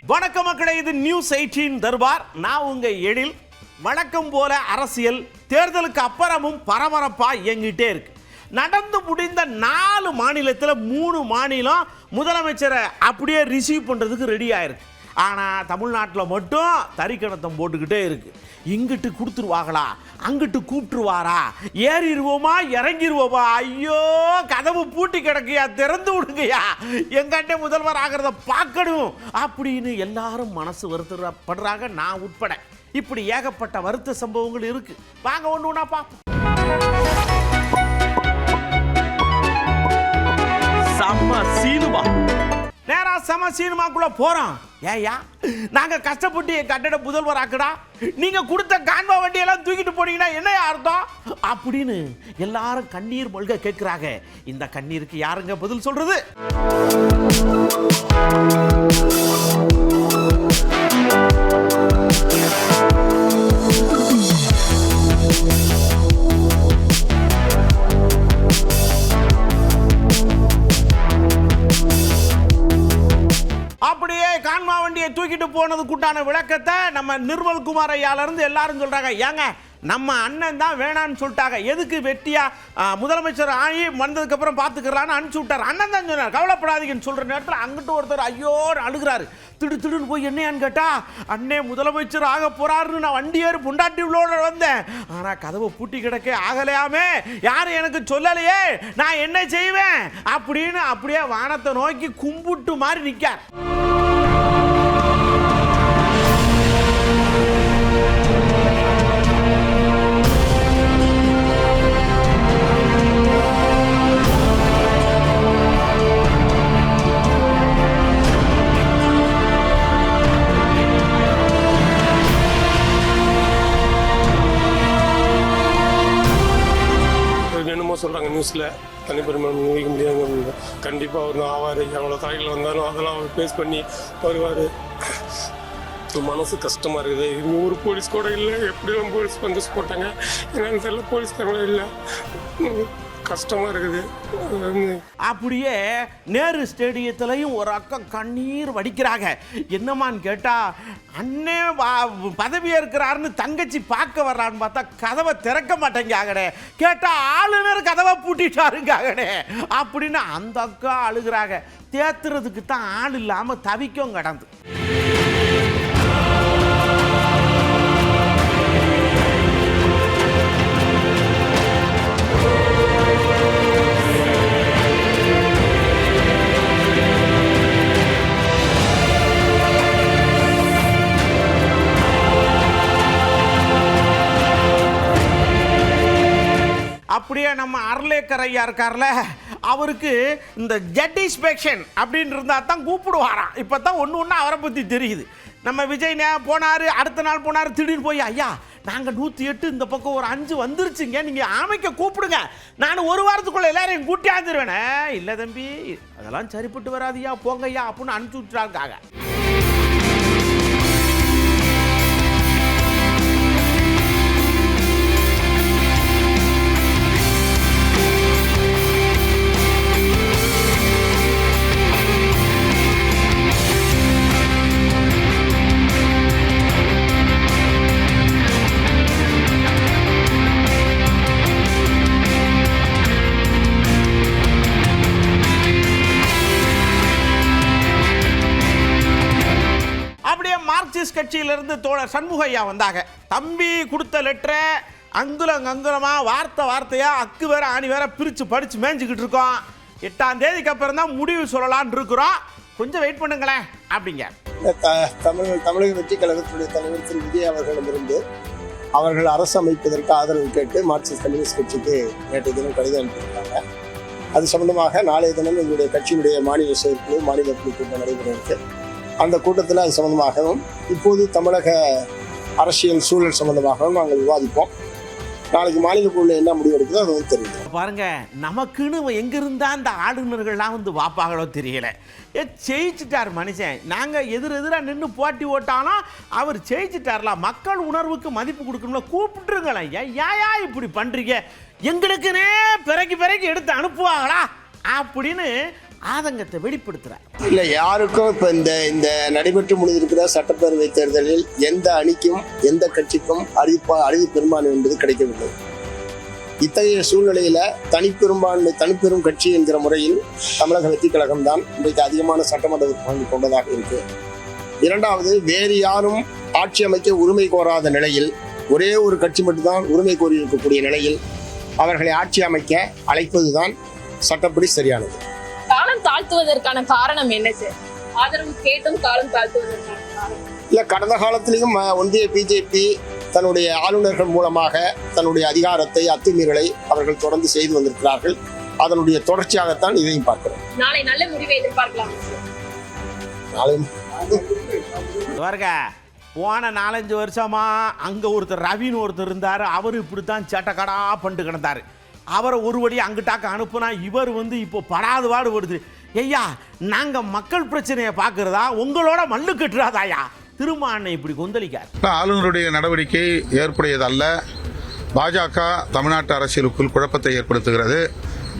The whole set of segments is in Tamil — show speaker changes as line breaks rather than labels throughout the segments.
வணக்கம் மக்களே, இது நியூஸ் 18 தர்பார். நான் உங்க எழில். வழக்கம் போல அரசியல் தேர்தலுக்கு அப்புறமும் பரபரப்பா இயங்கிட்டே இருக்கு. நடந்து முடிந்த 4 மாநிலத்தில் 3 மாநிலம் முதலமைச்சரை அப்படியே ரிசீவ் பண்ணுறதுக்கு ரெடி ஆயிருக்கு. ஆனால் தமிழ்நாட்டில் மட்டும் தறிக்கணத்தம் போட்டுக்கிட்டே இருக்கு. இங்கிட்டு கொடுத்துருவாங்களா, அங்கிட்டு கூப்பிட்டுருவாரா, ஏறிடுவோமா இறங்கிடுவோமா, ஐயோ கதவு பூட்டி கிடக்கையா, திறந்து விடுங்கய்யா, எங்கிட்ட முதல்வர் ஆகிறத பார்க்கணும் அப்படின்னு எல்லாரும் மனசு வருத்தப்படுறாங்க, நான் உட்பட. இப்படி ஏகப்பட்ட வருத்த சம்பவங்கள் இருக்கு. வாங்க ஒன்று ஒன்றா பார்ப்போம். செம்ம சீனுமா, நேரா செம சீனுமாக்குள்ள போறோம். ஏயா நாங்க கஷ்டப்பட்டு என் கட்டட முதல்வர் ஆக்குடா, நீங்க கொடுத்த கான்வா வண்டியெல்லாம் தூக்கிட்டு போனீங்கன்னா என்ன அர்த்தம் அப்படின்னு எல்லாரும் கண்ணீர் மல்க கேட்கிறாங்க. இந்த கண்ணீருக்கு யாருங்க பதில் சொல்றது? அப்படியே கான்வா வண்டியை தூக்கிட்டு போனதுக்குண்டான விளக்கத்தை நம்ம நிர்மல்குமார் ஐயால இருந்து எல்லாரும் சொல்றாங்க. ஏங்க நம்ம அண்ணன் தான் வேணான்னு சொல்லிட்டாங்க, எதுக்கு வெட்டியா முதலமைச்சர் ஆகி வந்ததுக்கு அப்புறம் பார்த்துக்கலான்னு அனுப்பிச்சு விட்டார். அண்ணன் தான் சொன்னார் கவலைப்படாதீங்கன்னு சொல்ற நேரத்தில் அங்கிட்டு ஒருத்தர் ஐயோ அழுகிறாரு. திடுன்னு போய் என்னையான்னு கேட்டா, அண்ணே முதலமைச்சர் ஆக போறாருன்னு நான் வண்டி ஏறி பொண்டாட்டி உள்ளோட வந்தேன், ஆனா கதவை பூட்டி கிடக்க ஆகலையாமே, யாரும் எனக்கு சொல்லலையே, நான் என்ன செய்வேன் அப்படின்னு அப்படியே வானத்தை நோக்கி கும்பிட்டு மாதிரி நிற்கார்.
சொல்கிறாங்க நியூஸில் தனிப்பெருமை நிரூபிக்க முடியாது. கண்டிப்பாக அவர் தான் ஆவார். எவ்வளோ தலைகள் வந்தாலும் அதெல்லாம் அவர் பேஸ் பண்ணி வருவார். மனசு கஷ்டமாக இருக்குது. ஒரு போலீஸ் கூட இல்லை, எப்படிலாம் போலீஸ் வந்து போட்டாங்க என்னன்னு தெரியல, போலீஸ்காரங்களும் இல்லை, கஷ்டமாக இருக்குது.
அப்படியே நேரு ஸ்டேடியத்திலையும் ஒரு அக்கா கண்ணீர் வடிக்கிறாங்க. என்னமான்னு கேட்டா, அண்ணே பதவி ஏற்கிறாருன்னு தங்கச்சி பார்க்க வர்றான்னு பார்த்தா கதவை திறக்க மாட்டேங்காகனே, கேட்டா ஆளுநர் கதவை பூட்டிட்டாருங்காகனே அப்படின்னு அந்த அக்கா அழுகிறாங்க. தேத்துறதுக்கு தான் ஆள் இல்லாமல் தவிக்கும் கடந்து. அப்படியே நம்ம அர்லேக்கர் ஐயா இருக்கார்ல, அவருக்கு இந்த ஜெட் இன்ஸ்பெக்ஷன் அப்படின்னு இருந்தால் தான் கூப்பிடுவாராம். இப்போ தான் ஒன்று அவரை பற்றி தெரியுது. நம்ம விஜய் போனார், அடுத்த நாள் போனார், திடீர்னு போய் ஐயா நாங்கள் 108 இந்த பக்கம் ஒரு 5 வந்துருச்சுங்க, நீங்கள் அமைக்க கூப்பிடுங்க, நான் ஒரு வாரத்துக்குள்ளே எல்லாரையும் கூட்டி ஆந்துருவேனே. இல்லை தம்பி அதெல்லாம் சரிப்பட்டு வராதியா, போங்கய்யா அப்படின்னு அனுப்பிச்சி விட்டுறாங்க. கட்சியிலிருந்து தோழர் சண்முகையா வந்தாங்க. தம்பி கொடுத்த லெட்டரை அங்குலமா வார்த்தையா அக்கு வேற ஆணி வேற பிரிச்சு படிச்சு மேய்ஞ்சிக்கிட்டு இருக்கோம். 8ஆம் தேதிக்கு அப்புறம் தான் முடிவு சொல்லலான் இருக்கிறோம், கொஞ்சம் வெயிட் பண்ணுங்களேன் அப்படிங்க.
தமிழக வெற்றி கழகத்துடைய தலைவர் திரு விஜய் அவர்களிடமிருந்து அவர்கள் அரசு அமைப்பதற்கு ஆதரவு கேட்டு மார்க்சிஸ்ட் கம்யூனிஸ்ட் கட்சிக்கு நேற்று தினம் கடிதம் அனுப்பியிருக்காங்க. அது சம்பந்தமாக நாளைய தினம் எங்களுடைய கட்சியினுடைய மாநில செயற்குழு மாநில குழு கூட்டம் நடைபெற இருக்கு. அந்த கூட்டத்தில் அது சம்பந்தமாகவும் இப்போது தமிழக அரசியல் சூழல் சம்பந்தமாகவும் நாங்கள் விவாதிப்போம். நாளைக்கு மாநில குழு என்ன முடிவு எடுக்குதோ அது வந்து தெரியும்.
பாருங்க, நமக்குன்னு எங்க இருந்தா அந்த ஆளுநர்கள்லாம் வந்து வாப்பாகளோ தெரியல. ஜெயிச்சிட்டார் மனுஷன். நாங்க எதிராக நின்று போட்டி ஓட்டாலும் அவர் ஜெயிச்சிட்டார்லாம். மக்கள் உணர்வுக்கு மதிப்பு கொடுக்கணும்ல, கூப்பிட்டுருங்களேன். ஏயா இப்படி பண்றீங்க, எங்களுக்குன்னே பிறகு எடுத்து அனுப்புவாங்களா அப்படின்னு ஆதங்கத்தை வெளிப்படுத்துறார்.
இல்லை, யாருக்கும் இப்போ இந்த நடைபெற்று முடிந்திருக்கிற சட்டப்பேரவை தேர்தலில் எந்த அணிக்கும் எந்த கட்சிக்கும் அறுதி பெரும்பான்மை என்பது கிடைக்கவில்லை. இத்தகைய சூழ்நிலையில தனிப்பெரும் கட்சி என்கிற முறையில் தமிழக வெற்றி கழகம் தான் இன்றைக்கு அதிகமான சட்டமன்ற உறுப்பினர்கள் கொண்டதாக இருக்கு. இரண்டாவது, வேறு யாரும் ஆட்சி அமைக்க உரிமை கோராத நிலையில் ஒரே ஒரு கட்சி மட்டும்தான் உரிமை கோரி இருக்கக்கூடிய நிலையில் அவர்களை ஆட்சி அமைக்க அழைப்பதுதான் சட்டப்படி சரியானது.
காலம் தாழ்த்துவதற்கான காரணம் என்ன சார்? ஆதரவு கேட்டும் காலம் தாழ்த்துவதற்கான காரணம்
இல்ல, கடந்த காலத்திலையும் ஒன்றிய பிஜேபி தன்னுடைய ஆளுநர்கள் மூலமாக தன்னுடைய அதிகாரத்தை அத்துமீறலை அவர்கள் தொடர்ந்து செய்து வந்திருக்கிறார்கள். அதனுடைய தொடர்ச்சியாகத்தான் இதையும் பார்க்கிறோம்.
நாளை நல்ல முடிவை எதிர்பார்க்கலாம்.
போன 4-5 வருஷமா அங்க ஒருத்தர் ரவின்னு ஒருத்தர் இருந்தாரு. அவரு இப்படித்தான் சேட்டக்கடா பண்ணிட்டு கிடந்தாரு. அவரை ஒரு வழி அங்கிட்டாக்க அனுப்புனா இவர் வந்து இப்போ படாது பாடுபடுது. ஐயா, நாங்க மக்கள் பிரச்சனையை பார்க்கறதா, உங்களோட மல்லு கட்டுறாதாயா? திருமானை இப்படி கொந்தளிக்கார்.
ஆளுநருடைய நடவடிக்கை ஏற்புடையதல்ல. பாஜக தமிழ்நாட்டு அரசியலுக்குள் குழப்பத்தை ஏற்படுத்துகிறது.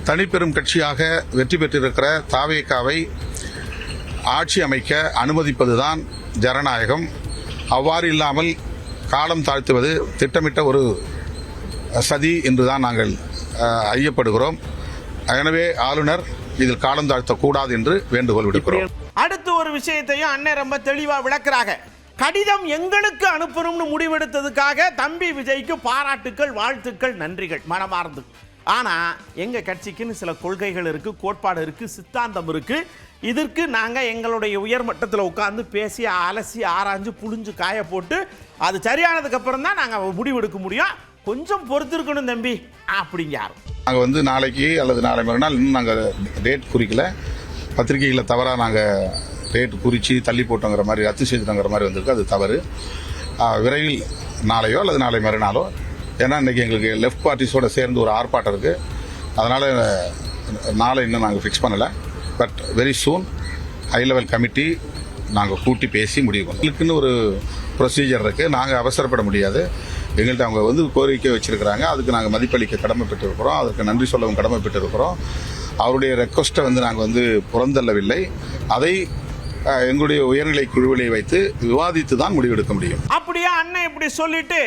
தனிப்பெரும் கட்சியாக வெற்றி பெற்றிருக்கிற தாவேகாவை ஆட்சி அமைக்க அனுமதிப்பதுதான் ஜனநாயகம். அவ்வாறு இல்லாமல் காலம் தாழ்த்துவது திட்டமிட்ட ஒரு சதி என்றுதான் நாங்கள் ஐயப்படுகிறோம். எனவே ஆளுநர் இதில் காலம் தாழ்த்தக்கூடாது என்று வேண்டுகோள் விடுக்கிறோம்.
அடுத்து ஒரு விஷயத்தையும் அண்ணன் ரொம்ப தெளிவா விளக்குறாங்க. கடிதம் எங்களுக்கு அனுப்பணும்னு முடிவெடுத்ததுக்காக தம்பி விஜய்க்கு பாராட்டுக்கள், வாழ்த்துக்கள், நன்றிகள் மனமார்ந்து. ஆனா எங்க கட்சிக்குன்னு சில கொள்கைகள் இருக்கு, கோட்பாடு இருக்கு, சித்தாந்தம் இருக்கு. இதற்கு நாங்க எங்களுடைய உயர்மட்டத்தில் உட்கார்ந்து பேசி அலசி ஆராய்ஞ்சு புளிஞ்சு காய போட்டு அது சரியானதுக்கு அப்புறம் தான் நாங்க முடிவெடுக்க முடியும். கொஞ்சம் பொறுத்திருக்கணும் தம்பி அப்படிங்க.
நாங்கள் வந்து நாளைக்கு அல்லது நாளை மறுநாள் இன்னும் நாங்கள் டேட் குறிக்கல. பத்திரிகைகளில் தவறாக நாங்கள் டேட் குறித்து தள்ளி போட்டோங்கிற மாதிரி, ரத்து செய்துட்டோங்கிற மாதிரி வந்திருக்கு. அது தவறு. விரைவில் நாளையோ அல்லது நாளை மறுநாளோ, ஏன்னா இன்றைக்கி எங்களுக்கு லெஃப்ட் பார்ட்டிஸோடு சேர்ந்து ஒரு ஆர்ப்பாட்டம் இருக்குது. அதனால் நாளை இன்னும் நாங்கள் ஃபிக்ஸ் பண்ணலை. But very soon high level committee நாங்கள் கூட்டி பேசி முடிவு பண்ணோம். எங்களுக்குன்னு ஒரு ப்ரொசீஜர் இருக்குது. நாங்கள் அவசரப்பட முடியாது. எங்கள்கிட்ட அவங்க வந்து கோரிக்கை வச்சுருக்கிறாங்க. அதுக்கு நாங்கள் மதிப்பளிக்க கடமைப்பட்டிருக்கிறோம். அதுக்கு நன்றி சொல்லவும் கடமைப்பட்டிருக்கிறோம். அவருடைய ரெக்வஸ்ட்டை வந்து நாங்கள் வந்து புறந்தள்ளவில்லை. அதை எங்களுடைய உயர்நிலை குழுவிலை வைத்து விவாதித்து தான் முடிவெடுக்க முடியும்.
அப்படியா அண்ணன் இப்படி சொல்லிட்டு,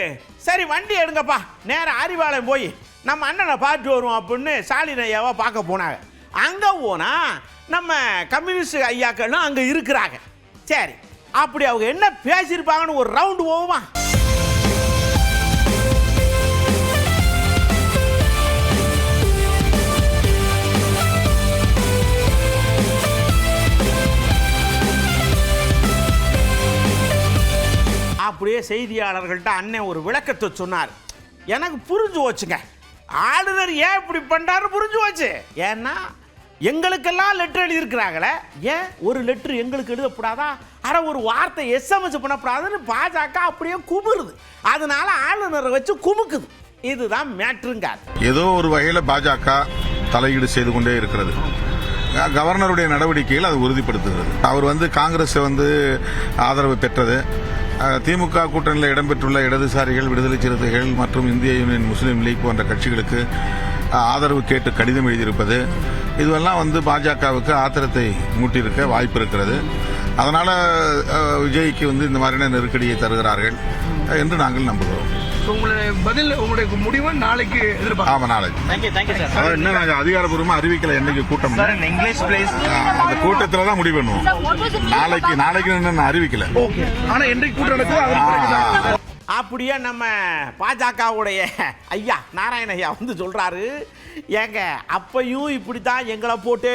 சரி வண்டி எடுங்கப்பா, நேரம் அறிவாலயம் போய் நம்ம அண்ணனை பார்த்து வருவோம் அப்படின்னு ஸ்டாலின் ஐயாவை பார்க்க போனாங்க. அங்கே போனா நம்ம கம்யூனிஸ்ட் ஐயாக்களும் அங்கே இருக்கிறாங்க. சரி, அப்படி அவங்க என்ன பேசியிருப்பாங்கன்னு ஒரு ரவுண்டு போவோமா? அப்படியே செய்தியாளர்கள்ட்ட அண்ணன் ஒரு விளக்கத்தை சொன்னார். எனக்கு புரிஞ்சு வச்சுங்க, ஆளுநர் ஏன் இப்படி பண்றாரு புரிஞ்சு வச்சு. ஏன்னா எங்களுக்கெல்லாம் லெட்டர் எழுதியிருக்கிறாங்களே, ஏன் ஒரு லெட்டர் எங்களுக்கு எழுதப்படாதா? ஆனால் ஒரு வார்த்தை எஸ்எம்எஸ் பண்ணப்படாதுன்னு பாஜக அப்படியே குமுறுது. அதனால ஆளுநரை வச்சு குமுக்குது. இதுதான் மேட்ருங்க.
ஏதோ ஒரு வகையில் பாஜக தலையீடு செய்து கொண்டே இருக்கிறது. கவர்னருடைய நடவடிக்கைகள் அது உறுதிப்படுத்துகிறது. அவர் வந்து காங்கிரஸ் வந்து ஆதரவு பெற்றது. திமுக கூட்டணியில் இடம்பெற்றுள்ள இடதுசாரிகள், விடுதலை சிறுத்தைகள் மற்றும் இந்திய யூனியன் முஸ்லீம் லீக் போன்ற கட்சிகளுக்கு ஆதரவு கேட்டு கடிதம் எழுதியிருப்பது, இதுவெல்லாம் வந்து பாஜகவுக்கு ஆத்திரத்தை மூட்டியிருக்க வாய்ப்பு இருக்கிறது. அதனால் விஜய்க்கு வந்து இந்த மாதிரியான நெருக்கடியை தருகிறார்கள் என்று நாங்கள் நம்புகிறோம்.
உங்களுடைய பதில், உங்களுடைய முடிவு நாளைக்கு எதிர்பார்க்கலாம்.
ஆமாம், நாளைக்கு. இன்னும் நாங்கள் அதிகாரப்பூர்வமாக அறிவிக்கல என்னைக்கு கூட்டம். அந்த கூட்டத்தில் தான் முடிவு பண்ணுவோம். நாளைக்கு இன்னும் அறிவிக்கல.
ஆனா என்றைக்கு கூட்டம் நடக்குதோ
அப்படியே நம்ம பாஜகவுடைய ஐயா நாராயண ஐயா வந்து சொல்றாரு, ஏங்க அப்பையும் இப்படித்தான் எங்களை போட்டே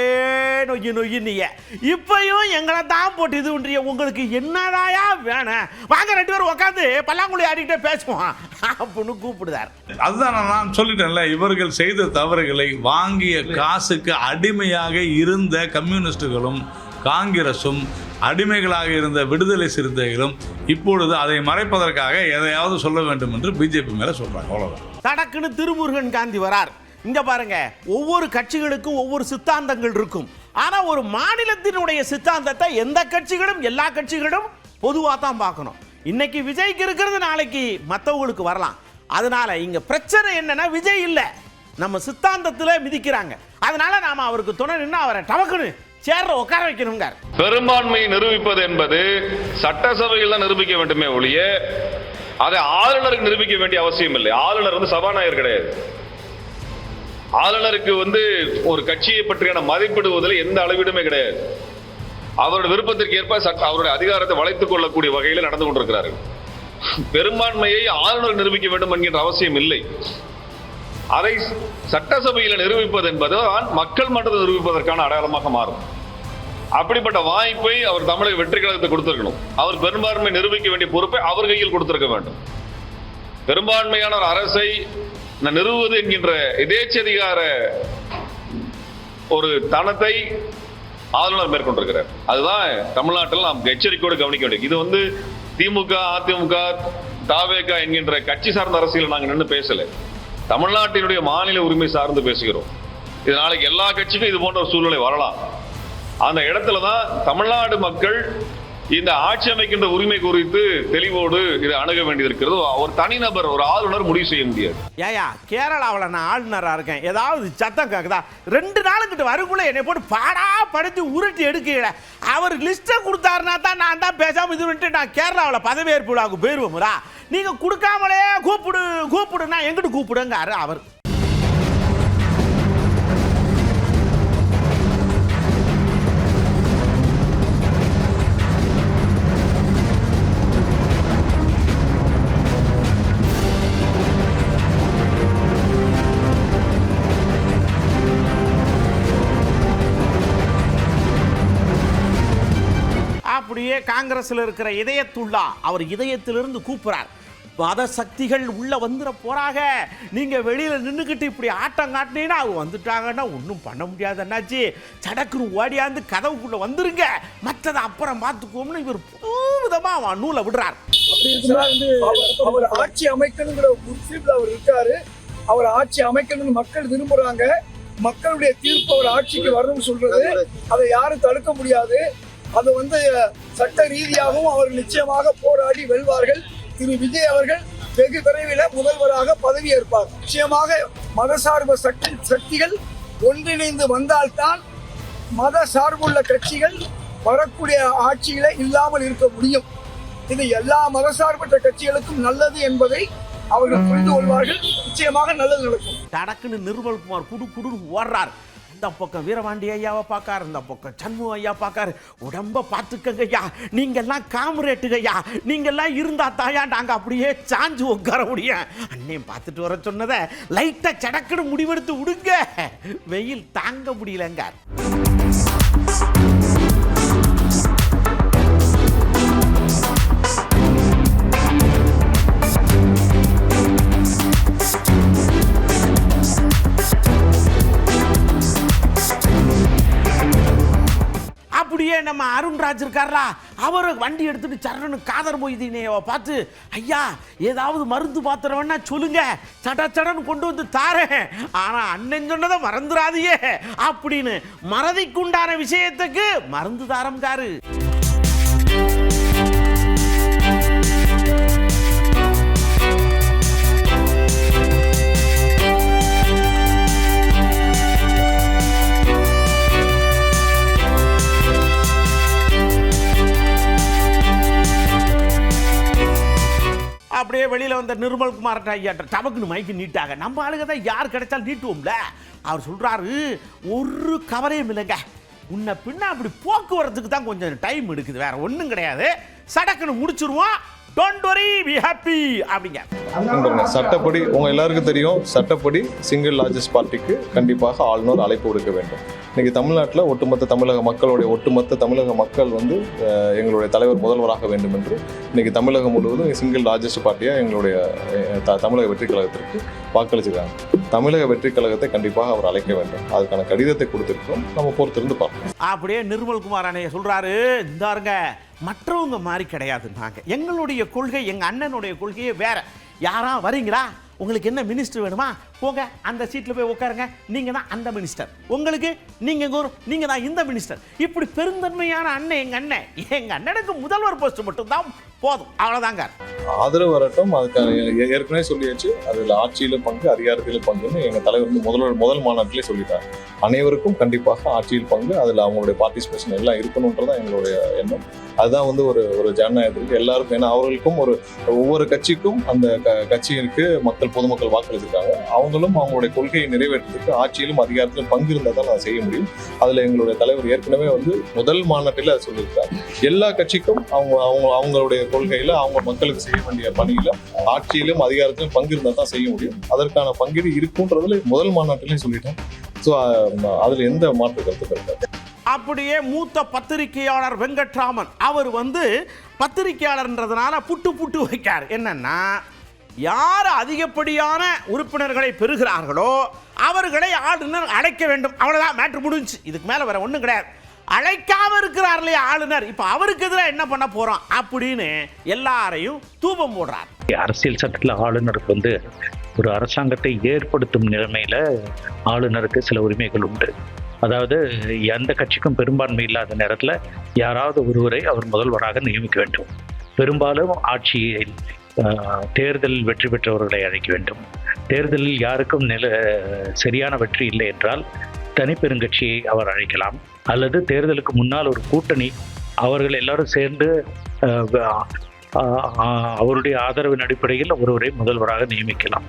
நொய்யினீங்க, இப்பையும் எங்களை தான் போட்டு இது பண்றீங்க, உங்களுக்கு என்னதாயா வேணும், வாங்க 2 பேரும் உட்காந்து பல்லாங்குழி ஆடிக்கிட்டே பேசுவோம் அப்படின்னு கூப்பிடுதார்.
அதுதான் நான் சொல்லிட்டேன்ல, இவர்கள் செய்த தவறுகளை வாங்கிய காசுக்கு அடிமையாக இருந்த கம்யூனிஸ்டுகளும் காங்கிரசும் அடிமைகளாக இருந்த விடுதலை சிறுத்தைகளும் இப்பொழுது அதை மறைப்பதற்காக எதையாவது சொல்ல வேண்டும் என்று பிஜேபி மேல சொல்றாங்க. அவ்வளவுதான்.
தடக்குன்னு திருமுருகன் காந்தி வரார். இங்க பாருங்க, ஒவ்வொரு கட்சிகளுக்கும் ஒவ்வொரு சித்தாந்தங்கள் இருக்கும். ஆனா ஒரு மாநிலத்தினுடைய சித்தாந்தத்தை எந்த கட்சிகளும் எல்லா கட்சிகளும் பொதுவாக தான் பார்க்கணும். இன்னைக்கு விஜய்க்கு இருக்கிறது நாளைக்கு மற்றவங்களுக்கு வரலாம். அதனால இங்க பிரச்சனை என்னன்னா விஜய் இல்ல, நம்ம சித்தாந்தத்தில் மிதிக்கிறாங்க. அதனால நாம அவருக்கு துணை நின்று அவரை டவக்குன்னு சேர்ற உட்கார வைக்கணுங்க.
பெரும்பான்மையை நிரூபிப்பது என்பது சட்டசபையில் நிரூபிக்க வேண்டுமே ஒழிய அதை ஆளுநருக்கு நிரூபிக்க வேண்டிய அவசியம் இல்லை. ஆளுநர் சபாநாயகர் கிடையாது. ஆளுநருக்கு ஒரு கட்சியை பற்றியான மதிப்பிடுவதில் எந்த அளவீடுமே கிடையாது. அவருடைய விருப்பத்திற்கு ஏற்ப அவருடைய அதிகாரத்தை வளைத்துக் கொள்ளக்கூடிய வகையில் நடந்து கொண்டிருக்கிறார்கள். பெரும்பான்மையை ஆளுநர் நிரூபிக்க வேண்டும் என்கின்ற அவசியம் இல்லை. அதை சட்டசபையில் நிரூபிப்பது என்பது மக்கள் மன்றத்தை நிரூபிப்பதற்கான அடையாளமாக மாறும். அப்படிப்பட்ட வாய்ப்பை அவர் தமிழக வெற்றி கழகத்தை கொடுத்திருக்கணும். அவர் பெரும்பான்மை நிரூபிக்க வேண்டிய பொறுப்பை அவர் கையில் கொடுத்திருக்க வேண்டும். பெரும்பான்மையான ஒரு அரசை நிறுவுவது என்கின்ற எதேச்சதிகார ஒரு தனத்தை ஆளுநர் மேற்கொண்டிருக்கிறார். அதுதான் தமிழ்நாட்டில் நாம் எச்சரிக்கையோடு கவனிக்க வேண்டியது. இது திமுக, அதிமுக, தாவேக என்கின்ற கட்சி சார்ந்த அரசியல் நாங்கள் நின்று பேசல. தமிழ்நாட்டினுடைய மாநில உரிமை சார்ந்து பேசுகிறோம். இது நாளைக்கு எல்லா கட்சிக்கும் இது போன்ற ஒரு சூழ்நிலை வரலாம். அந்த இடத்துல தான் தமிழ்நாடு மக்கள் இந்த ஆட்சி அமைக்கின்ற உரிமை குறித்து தெளிவோடு இதை அணுக வேண்டியிருக்கிறது. ஒரு தனிநபர், ஒரு ஆளுநர் முடிவு செய்ய முடியாது.
ஏயா, கேரளாவில் நான் ஆளுநரா இருக்கேன், ஏதாவது சத்தம் கேக்குதா? 2 நாளுக்கிட்ட வருக்குள்ள என்னை போட்டு பாடா படுத்தி உருட்டி எடுக்கல. அவர் லிஸ்ட்டை கொடுத்தாருனா தான் நான் தான் பேசாம இது விட்டு நான் கேரளாவில் பதவியேற்பு விழாவுக்கு போயிருவோம்ரா. நீங்க கொடுக்காமலே கூப்பிடுனா எங்கிட்டு கூப்பிடுங்காரு அவர். அப்படியே காங்கிரஸ்ல இருக்கிற இதயத்துள்ளா அவர் இதயத்திலிருந்து கூப்பிடுறார், மத சக்திகள் உள்ள வந்துட போறாங்க, நீங்க வெளியில நின்றுக்கிட்டு இப்படி ஆட்டம் காட்டினீங்கன்னா அவங்க வந்துட்டாங்கன்னா ஒன்றும் பண்ண முடியாது அண்ணாச்சி, சடக்குன்னு ஓடியாந்து கதவுக்குள்ள வந்துருங்க, மற்றதை அப்புறம் பார்த்துக்கோம்னு இவர் புது விதமா அவன் நூலை விடுறார்.
அவர் ஆட்சி அமைக்கணுங்கிற முஸ்லீம்ல அவர் இருக்காரு. அவர் ஆட்சி அமைக்கணும்னு மக்கள் விரும்புறாங்க. மக்களுடைய தீர்ப்பு அவர் ஆட்சிக்கு வரணும்னு சொல்றது அதை யாரும் தடுக்க முடியாது. அது சட்ட ரீதியாகவும் அவர் நிச்சயமாக போராடி வெல்வார்கள். திரு விஜய் அவர்கள் வெகு விரைவில் முதல்வராக பதவியேற்பார். நிச்சயமாக மதசார்பு சக்திகள் ஒன்றிணைந்து வந்தால்தான் மத சார்புள்ள கட்சிகள் வரக்கூடிய ஆட்சியில இல்லாமல் இருக்க முடியும். இது எல்லா மதசார்பற்ற கட்சிகளுக்கும் நல்லது என்பதை அவர்கள் புரிந்து கொள்வார்கள். நிச்சயமாக நல்லது நடக்கும்.
தடக்குன்னு நிர்மல்குமார் குடு ஓடுறார். இந்த பக்கம் வீரபாண்டி ஐயாவை பார்க்காரு, இந்த பக்கம் சண்முக ஐயா பார்க்காரு. உடம்ப பார்த்துக்கங்க ஐயா, நீங்கெல்லாம் காமரேட்டுங்க, நீங்கெல்லாம் இருந்தா தாயா நாங்க அப்படியே சாஞ்சு உட்கார முடியும். அண்ணன் பார்த்துட்டு வர சொன்னதை லைட்டா சடக்குன்னு முடிவெடுத்து விடுங்க, வெயில் தாங்க முடியலங்க. அப்படியே நம்ம அருண்ராஜ் இருக்காரா, அவரு வண்டி எடுத்துட்டு சரணு காதர் மொய்தீனையை பார்த்து, ஐயா ஏதாவது மருந்து பாத்திரம் வேணா சொல்லுங்க, சடன்னு கொண்டு வந்து தாரேன், ஆனா அண்ணன் சொன்னதை மறந்துடாதியே அப்படின்னு மறதிக்குண்டான விஷயத்துக்கு மருந்து தாரம்காரு. அப்படியே வெளியில வந்த நிர்மல்குமார் ஐயாட்ட டபக்குன்னு மைக்கு நீட்டாங்க. நம்ம ஆளுங்க தான் யார் கிடைச்சாலும் நீட்டுவோம்ல. அவர் சொல்றாரு, ஒரு கவரையும் இல்லைங்க, உன்னை பின்ன அப்படி போக்குவரத்துக்கு தான் கொஞ்சம் டைம் எடுக்குது, வேற ஒன்றும் கிடையாது, சடக்குன்னு முடிச்சிருவோம், டோன்ட் வரி பி ஹாப்பி அப்படிங்க.
சட்டப்படி உங்க எல்லாருக்கும் தெரியும், சட்டப்படி சிங்கிள் லார்ஜஸ்ட் பார்ட்டிக்கு கண்டிப்பாக ஆளுநர் அழைப்பு விடுக்க வேண்டும். இன்னைக்கு தமிழ்நாட்டில் ஒட்டுமொத்த தமிழக மக்கள் வந்து எங்களுடைய தலைவர் முதல்வராக வேண்டும் என்று இன்னைக்கு தமிழகம் முழுவதும் சிங்கிள் லார்ஜஸ்ட் பார்ட்டியாக எங்களுடைய தமிழக வெற்றி கழகத்திற்கு வாக்களிச்சிருக்காங்க. தமிழக வெற்றி கழகத்தை கண்டிப்பாக அவர் அழைக்க வேண்டும். அதுக்கான கடிதத்தை கொடுத்திருக்கோம், நம்ம பொறுத்திருந்து பார்ப்போம்.
அப்படியே நிர்மல்குமார் அண்ணே சொல்றாரு, இந்தாருங்க மற்றவங்க மாதிரி கிடையாதுன்னாங்க. எங்களுடைய கொள்கை, எங்க அண்ணனுடைய கொள்கையே வேற. யாரா வரீங்களா, உங்களுக்கு என்ன மினிஸ்டர் வேணுமா, போங்க அந்த சீட்டில் போய் உட்காருங்க, நீங்க தான் அந்த மினிஸ்டர், உங்களுக்கு நீங்க தான் இந்த மினிஸ்டர். இப்படி பெருந்தன்மையான அண்ணன் எங்க அண்ணனுக்கு முதல்வர் போஸ்ட் மட்டும் தான் போதும், அவ்வளவுதாங்க.
ஆதரவு வரட்டும், அதுக்கான ஏற்கனவே சொல்லியாச்சு. அதில் ஆட்சியிலும் பங்கு, அதிகாரத்திலும் பங்குன்னு எங்கள் தலைவர் முதல் மாநாட்டிலே சொல்லிட்டாங்க. அனைவருக்கும் கண்டிப்பாக ஆட்சியில் பங்கு, அதில் அவங்களுடைய பார்ட்டிசிபேஷன் எல்லாம் இருக்கணுன்றதான் எங்களுடைய எண்ணம். அதுதான் வந்து ஒரு ஜனநாயகத்திற்கு எல்லாருக்கும், ஏன்னா அவர்களுக்கும் ஒவ்வொரு கட்சிக்கும் அந்த கட்சியிற்கு பொதுமக்கள் வாக்களிச்சிருக்காங்க. அவங்களும் அவங்களுடைய கொள்கையை நிறைவேற்றத்துக்கு ஆட்சியிலும் அதிகாரத்திலும் பங்கு இருந்தால் தான் அதை செய்ய முடியும். அதில் எங்களுடைய தலைவர் ஏற்கனவே வந்து முதல் மாநாட்டில் அதை சொல்லியிருக்காங்க. எல்லா கட்சிக்கும் அவங்களுடைய கொள்கையில, அவங்க மக்களுக்கு செய்ய வேண்டிய பணியில ஆட்சியிலும் அதிகாரத்திலும் பங்கு இருந்தால் தான் செய்ய முடியும். அதற்கான பங்கீடு இருக்குன்றதுல முதல் மாநாட்டிலே சொல்லிட்டேன். ஸோ அதில் எந்த மாற்று கருத்து இருக்காது.
அப்படியே மூத்த பத்திரிகையாளர் வெங்கட்ராமன் அவர் வந்து பத்திரிகையாளர்ன்றதுனால புட்டு வைக்கார். என்னன்னா, யார் அதிகப்படியான உறுப்பினர்களை பெறுகிறார்களோ அவர்களை ஆளுநர் அழைக்க வேண்டும், அவ்வளவுதான், மேட்ரு முடிஞ்சு. இதுக்கு மேல வேற ஒண்ணும் கிடையாது. அழைக்காம இருக்கிறார் இல்லையா ஆளுநர், இப்ப அவருக்கு எதிராக என்ன பண்ண போறோம் அப்படின்னு எல்லாரையும் தூபம் போடுறார்.
அரசியல் சட்டத்தில் ஆளுநருக்கு வந்து ஒரு அரசாங்கத்தை ஏற்படுத்தும் நிலைமையில ஆளுநருக்கு சில உரிமைகள் உண்டு. அதாவது எந்த கட்சிக்கும் பெரும்பான்மை இல்லாத நேரத்தில் யாராவது ஒருவரை அவர் முதல்வராக நியமிக்க வேண்டும். பெரும்பாலும் ஆட்சியில் தேர்தலில் வெற்றி பெற்றவர்களை அழைக்க வேண்டும். தேர்தலில் யாருக்கும் சரியான வெற்றி இல்லை என்றால் தனிப்பெருங்கட்சியை அவர் அழைக்கலாம். அல்லது தேர்தலுக்கு முன்னால் ஒரு கூட்டணி, அவர்கள் எல்லாரும் சேர்ந்து அவருடைய ஆதரவின் அடிப்படையில் ஒருவரை முதல்வராக நியமிக்கலாம்.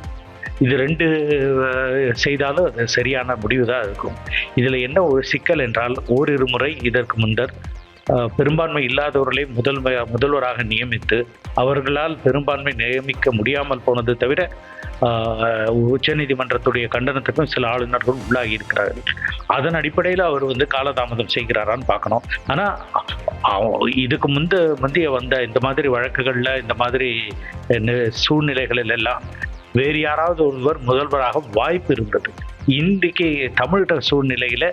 இது ரெண்டு செய்தாலும் அது சரியான முடிவு தான் இருக்கும். இதில் என்ன ஒரு சிக்கல் என்றால், ஓரிரு முறை இதற்கு முன்னர் பெரும்பான்மை இல்லாதவர்களை முதல்வராக நியமித்து அவர்களால் பெரும்பான்மை நியமிக்க முடியாமல் போனது தவிர உச்சநீதிமன்றத்துடைய கண்டனத்துக்கும் சில ஆளுநர்கள் உள்ளாகி இருக்கிறார்கள். அதன் அடிப்படையில் அவர் வந்து காலதாமதம் செய்கிறாரான்னு பார்க்கணும். ஆனால் இதுக்கு முந்தைய வந்த இந்த மாதிரி வழக்குகளில், இந்த மாதிரி சூழ்நிலைகளில் எல்லாம் வேறு யாராவது ஒருவர் முதல்வராக வாய்ப்பு இருந்தது. இன்றைக்கு தமிழக சூழ்நிலையில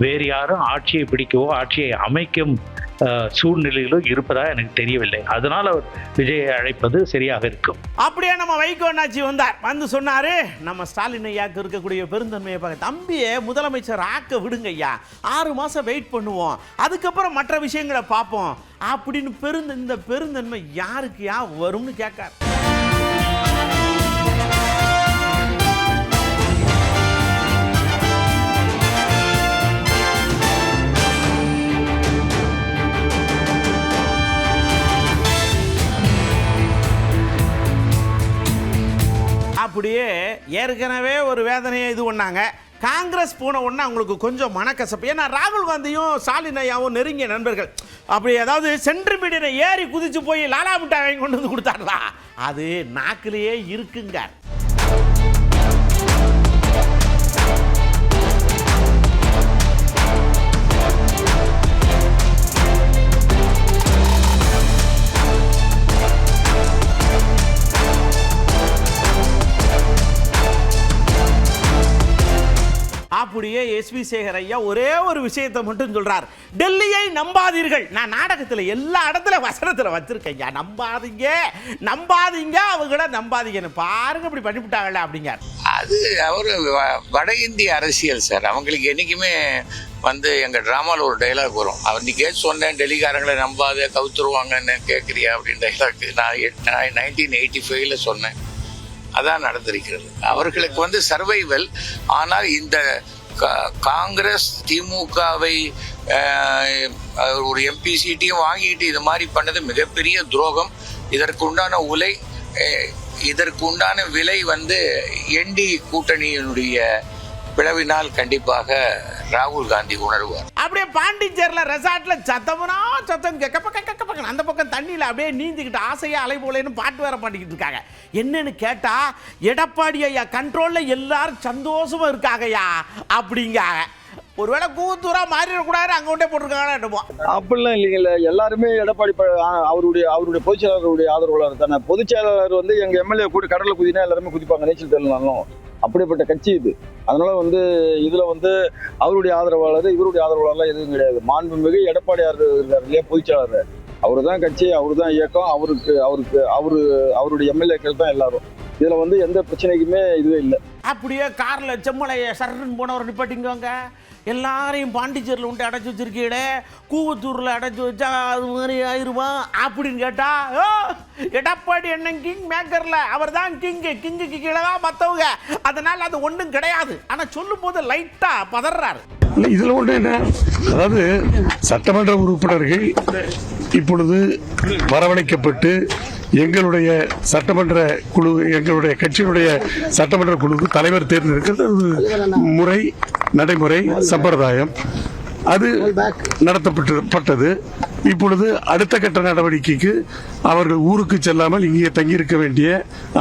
வேறு யாரும் ஆட்சியை பிடிக்கவோ ஆட்சியை அமைக்கும் சூழ்நிலையிலும் இருப்பதா எனக்கு தெரியவில்லை. அதனால அவர் விஜயை அழைப்பது சரியாக இருக்கும்.
அப்படியே நம்ம வைகோ அண்ணாச்சி வந்து சொன்னாரு, நம்ம ஸ்டாலின் ஐயாக்கு இருக்கக்கூடிய பெருந்தன்மையை பார்க்க, தம்பியை முதலமைச்சர் ஆக்க விடுங்க ஐயா, 6 மாசம் வெயிட் பண்ணுவோம், அதுக்கப்புறம் மற்ற விஷயங்களை பார்ப்போம் அப்படின்னு இந்த பெருந்தன்மை யாருக்கு வரும்னு கேட்கார். அப்படியே ஏற்கனவே ஒரு வேதனையை இது பண்ணாங்க. காங்கிரஸ் போன உடனே அவங்களுக்கு கொஞ்சம் மனக்கசப்பு. ஏன்னா ராகுல் காந்தியும் ஸ்டாலின் ஐயாவும் நெருங்கிய நண்பர்கள். அப்படி ஏதாவது சென்ட்ரல் மீடியனை ஏறி குதிச்சு போய் லாலா மிட்டாய் வாங்கி கொண்டு வந்து கொடுத்தாங்களா, அது நாக்கிலேயே இருக்குங்க. அப்படியே எஸ்வி சேகர் ஐயா ஒரே ஒரு விஷயத்தை மட்டும் சொல்றார், டெல்லியை நம்பாதீர்கள். நான் நாடகத்தில் எல்லா இடத்துல வசனத்தில் வச்சிருக்கேன், நம்பாதீங்க அவங்கள நம்பாதீங்கன்னு பாருங்க, இப்படி பண்ணிவிட்டாங்கல்ல அப்படிங்க.
அது அவர் வட இந்திய அரசியல் சார். அவங்களுக்கு என்னைக்குமே வந்து எங்கள் ட்ராமாவில் ஒரு டைலாக் வரும், அவர் நீ சொன்னேன் டெல்லிக்காரங்களை நம்பாத கவுத்துருவாங்கன்னு கேட்குறியா அப்படின்னு டைலாக் நான் 1985 சொன்னேன். அதான் நடந்திருக்கிறது. அவர்களுக்கு வந்து சர்வைவல். ஆனால் இந்த காங்கிரஸ் திமுகவை ஒரு எம்பி சீட்டையும் வாங்கிட்டு இது மாதிரி பண்ணது மிகப்பெரிய துரோகம். இதற்கு உண்டான விலை வந்து என்டி கூட்டணியினுடைய பிளவினால் கண்டிப்பாக ராகுல் காந்தி உணர்வார்.
அப்படியே பாண்டிச்சேரியில ரெசார்ட்ல சத்தம் கேட்க அந்த பக்கம் தண்ணியில அப்படியே நீந்திக்கிட்டு ஆசையா அலை போலேன்னு பாட்டு வேற பாடிக்கிட்டு இருக்காங்க. என்னன்னு கேட்டா எடப்பாடி ஐயா கண்ட்ரோல்ல எல்லாரும் சந்தோஷமா இருக்காங்கய்யா அப்படிங்காங்க. ஒருவேளை கூத்தூரா மாறிடக்கூடாது அங்க கொண்டே போட்டிருக்காங்க.
அப்படிலாம் இல்லைங்கல்ல, எல்லாருமே எடப்பாடி அவருடைய பொதுச் செயலாளருடைய ஆதரவாளர் தானே. பொதுச் செயலாளர் வந்து எங்க எம்எல்ஏ கூட கடலில் குதினா எல்லாருமே குதிப்பாங்க, நீச்சல் தெரியலனாலும். அப்படிப்பட்ட கட்சி இது. அதனால இதுல அவருடைய ஆதரவாளர் இவருடைய ஆதரவாளர்லாம் எதுவும் கிடையாது. மாண்புமிகு எடப்பாடியார் இருக்கார் இல்லையா பொதுச் செயலாளர், அவரு தான் கட்சி, அவரு தான் இயக்கம், அவருடைய எம்எல்ஏக்கள் தான் எல்லாரும். இதுல எந்த பிரச்சனைக்குமே இதுவே இல்லை.
அப்படியே கார்ல செம்மலைய சர்ன்னு போனவர் நிப்பாட்டிங்க. எல்லாரையும் பாண்டிச்சேரியில் உண்டு அடைச்சி வச்சிருக்கீங்களே, கூவத்தூரில் அடைச்சி வச்சா அது மாதிரி ஆயிருமா அப்படின்னு கேட்டா, எடப்பாடி என்ன கிங் மேக்கர்ல அவர் தான் கிங்குக்கு கீழே தான் மற்றவங்க, அதனால அது ஒன்றும் கிடையாது. ஆனால் சொல்லும் போது லைட்டா பதறாரு.
இதுல ஒன்று என்ன, அதாவது சட்டமன்ற உறுப்பினர்கள் இப்பொழுது வரவழைக்கப்பட்டு எங்களுடைய சட்டமன்ற குழு, எங்களுடைய கட்சியினுடைய சட்டமன்ற குழுவுக்கு தலைவர் தேர்ந்தெடுக்கிறது முறை, நடைமுறை, சம்பிரதாயம். அது நடத்தப்பட்டது. இப்பொழுது அடுத்த கட்ட நடவடிக்கைக்கு அவர்கள் ஊருக்கு செல்லாமல் இங்கே தங்கியிருக்க வேண்டிய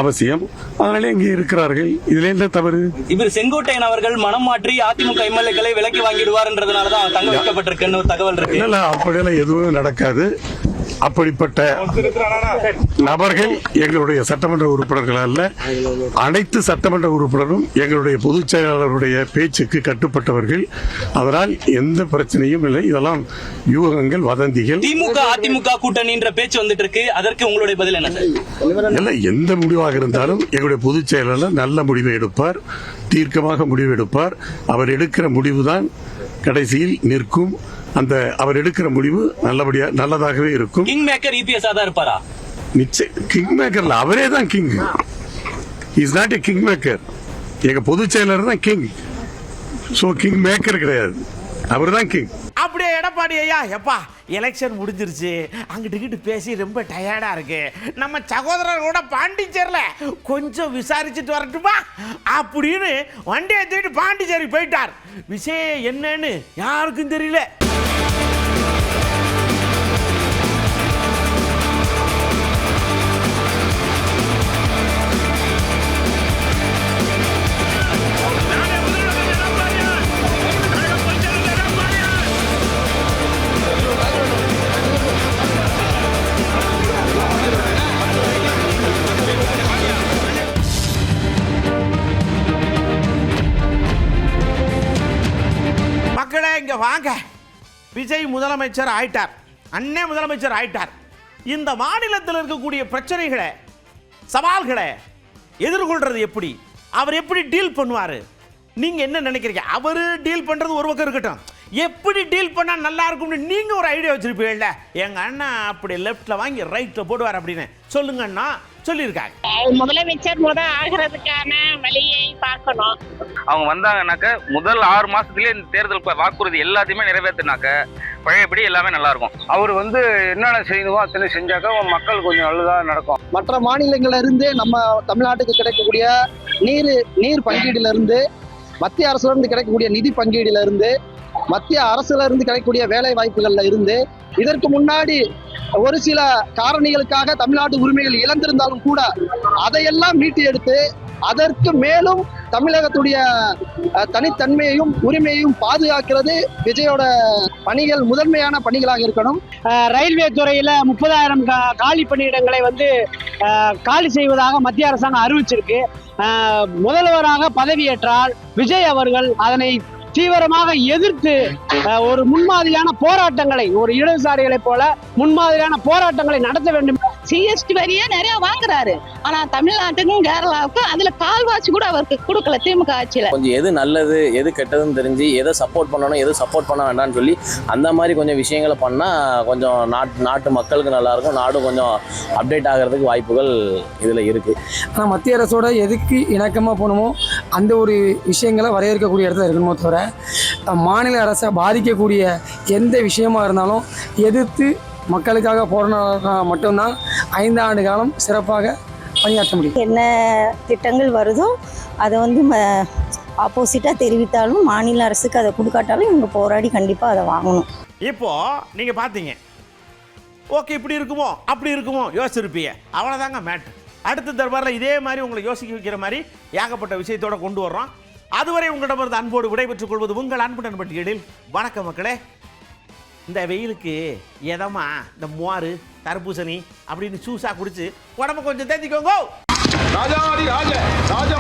அவசியம். அதனாலே இங்கே இருக்கிறார்கள். இதுல என்ன தவறு?
இவர் செங்கோட்டையன் அவர்கள் மனம் மாற்றி அதிமுக எம்எல்ஏக்களை விலக்கி வாங்கிடுவார்ன்றதுனாலதான் தங்க வைக்கப்பட்டிருக்குன்னு ஒரு தகவல் இருக்கு.
இல்ல, அப்படியெல்லாம் எதுவும் நடக்காது. அப்படிப்பட்ட நபர்கள் எங்களுடைய சட்டமன்ற உறுப்பினர்கள் அல்ல. அனைத்து சட்டமன்ற உறுப்பினரும் எங்களுடைய பொதுச் செயலாளருடைய பேச்சுக்கு கட்டுப்பட்டவர்கள். அதனால் எந்த பிரச்சனையும் இல்லை. இதெல்லாம் யூகங்கள், வதந்திகள்.
திமுக அதிமுக கூட்டணின்ற பேச்சு வந்துட்டு இருக்கு, அதற்கு உங்களுடைய பதில் என்ன சார்?
இல்ல, எந்த முடிவாக இருந்தாலும் எங்களுடைய பொதுச் செயலாளர் நல்ல முடிவை எடுப்பார், தீர்க்கமாக முடிவு எடுப்பார். அவர் எடுக்கிற முடிவுதான் கடைசியில் நிற்கும். அந்த அவர் எடுக்கிற முடிவு நல்லதாகவே இருக்கும்.
கிங் மேக்கர் இபிஎஸ் தான் இருப்பாரா?
நிச்சயம் கிங் மேக்கர்ல அவரே தான் king. Is not a king maker. எங்க பொதுச் செயலர் தான் கிங். சோ கிங் மேக்கர் கிடையாது, அவர் தான் கிங்.
அப்படியே எடப்பாடி ஐயா, எப்பா எலெக்ஷன் முடிஞ்சிருச்சு, அங்கிட்டு பேசி ரொம்ப டயர்டா இருக்கு, நம்ம சகோதரர்களோட பாண்டிச்சேரியில கொஞ்சம் விசாரிச்சுட்டு வரட்டுமா அப்படின்னு வண்டியை தூக்கிட்டு பாண்டிச்சேரி போயிட்டார். விஷயம் என்னன்னு யாருக்கும் தெரியல. மக்களே இங்க வாங்க, விஜய் முதலமைச்சர் ஆயிட்டார், அண்ணே முதலமைச்சர் ஆயிட்டார். இந்த மாநிலத்தில் இருக்கக்கூடிய பிரச்சனைகளை, சவால்களை எதிர்கொள்றது எப்படி, அவர் எப்படி டீல் பண்ணுவார், நீங்க என்ன நினைக்கிறீங்க? அவர் டீல் பண்றது ஒரு பக்கம் இருக்கட்டும், எப்படி டீல் பண்ணா நல்லா இருக்கும்னு நீங்க ஒரு ஐடியா வச்சிருப்பீங்கல்ல. எங்க அண்ணா அப்படி லெஃப்ட்ல வாங்கி ரைட்ல போடுவார் அப்படின்னு சொல்லுங்க அண்ணா சொல்லியிருக்காங்க.
முதலமைச்சர் ஆகிறதுக்கான வழியை பார்க்கணும்.
அவங்க வந்தாங்கன்னாக்க முதல் 6 மாசத்துலயே இந்த தேர்தல் வாக்குறுதி எல்லாத்தையுமே நிறைவேற்றினாக்க பழையபடி எல்லாமே நல்லா இருக்கும். அவர் என்னென்ன செய்யணுமோ அத்தனை செஞ்சாக்க மக்கள் கொஞ்சம் நல்லதா நடக்கும்.
மற்ற மாநிலங்கள்ல இருந்து நம்ம தமிழ்நாட்டுக்கு கிடைக்கக்கூடிய நீர் பங்கீடுல இருந்து, மத்திய அரசுல இருந்து கிடைக்கக்கூடிய நிதி பங்கீடுல இருந்து, மத்திய அரசுல இருந்து கிடைக்கக்கூடிய வேலை வாய்ப்புகள்ல இருந்து, இதற்கு முன்னாடி ஒரு சில காரணிகளுக்காக தமிழ்நாட்டு உரிமைகள் இழந்திருந்தாலும் கூட அதையெல்லாம் மீட்டு எடுத்து அதற்கு மேலும் தமிழகத்துடைய தனித்தன்மையையும் உரிமையையும் பாதுகாக்கிறது விஜயோட பணிகள் முதன்மையான பணிகளாக இருக்கணும்.
ரயில்வே துறையில 30,000 காலி பணியிடங்களை காலி செய்வதாக மத்திய அரசாங்கம் அறிவிச்சிருக்கு. முதல்வராக பதவியேற்றால் விஜய் அவர்கள் அதனை தீவிரமாக எதிர்த்து ஒரு முன்மாதிரியான போராட்டங்களை, ஒரு இடதுசாரிகளை போல முன்மாதிரியான போராட்டங்களை நடத்த வேண்டும்.
சிஎஸ்டி வரியே நிறைய வாங்குறாரு, ஆனா தமிழ்நாட்டுக்கும் கேரளாவுக்கும் அதுல கால்வாசி கூட அவருக்கு கொடுக்கல திமுக ஆட்சியில.
கொஞ்சம் எது நல்லது எது கெட்டதுன்னு தெரிஞ்சு எதை சப்போர்ட் பண்ணணும் எது சப்போர்ட் பண்ண வேண்டாம்னு சொல்லி அந்த மாதிரி கொஞ்சம் விஷயங்களை பண்ணா கொஞ்சம் நாட்டு மக்களுக்கு நல்லா இருக்கும், நாடும் கொஞ்சம் அப்டேட் ஆகிறதுக்கு வாய்ப்புகள் இதுல இருக்கு.
ஆனால் மத்திய அரசோட எதுக்கு இணக்கமாக போகணுமோ அந்த ஒரு விஷயங்களை வரையறுக்கக்கூடிய இடத்துல இருக்கணுமோ தவிர மாநில அரசை பாதிக்கக்கூடிய எந்த விஷயமா இருந்தாலும் எதிர்த்து மக்களுக்காக போராடினா மட்டும்தான் 5 ஆண்டு காலம் சிறப்பாக பணியாற்ற முடியும்.
என்ன திட்டங்கள் வருதோ அதை ஆப்போசிட்டாக தெரிவித்தாலும் மாநில அரசுக்கு அதை கொடுக்காட்டாலும் இவங்க போராடி கண்டிப்பாக அதை வாங்கணும்.
இப்போ நீங்கள் பார்த்தீங்க, ஓகே இப்படி இருக்குமோ அப்படி இருக்குமோ யோசிச்சிருப்பீங்க, அவ்வளோதாங்க மேட்ரு. அடுத்த தர்பாரில் இதே மாதிரி உங்களை யோசிக்க வைக்கிற மாதிரி ஏகப்பட்ட விஷயத்தோடு கொண்டு வர்றோம். அதுவரை உங்களிடமிருந்து அன்போடு விடைபெற்றுக் கொள்வது உங்கள் அன்பு நண்பன் பட்டியலில். வணக்கம் மக்களே. இந்த வெயிலுக்கு எதமா இந்த மோர் தர்பூசணி அப்படின்னு ஜூஸாக குடிச்சு உடம்பு கொஞ்சம் தேத்திக்கோங்க.
ராஜாதி ராஜ ராஜ